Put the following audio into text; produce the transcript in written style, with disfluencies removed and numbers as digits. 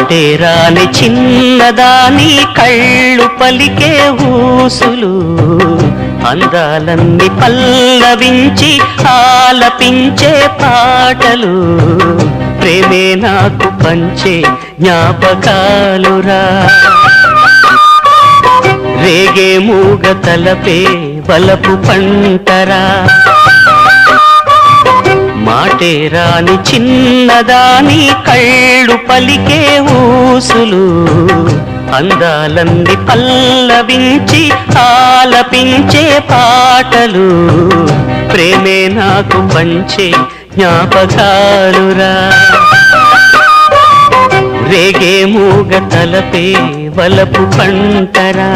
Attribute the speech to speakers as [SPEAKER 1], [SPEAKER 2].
[SPEAKER 1] మాటే రాని చిన్నదాని కళ్ళు పలికే ఊసులు అందాలన్నీ పల్లవించి ఆలపించే పాటలు ప్రేమే నాకు పంచే జ్ఞాపకాలురా రేగే మూగ తలపే వలపు పంటరా మాటే రాని చిన్నదాని కళ్ళు పలికే ఊసులు అందాలన్నీ పల్లవించి ఆలపించే పాటలు ప్రేమే నాకు పంచే జ్ఞాపకాలురా రేగే మూగ తలపే వలపు పంటరా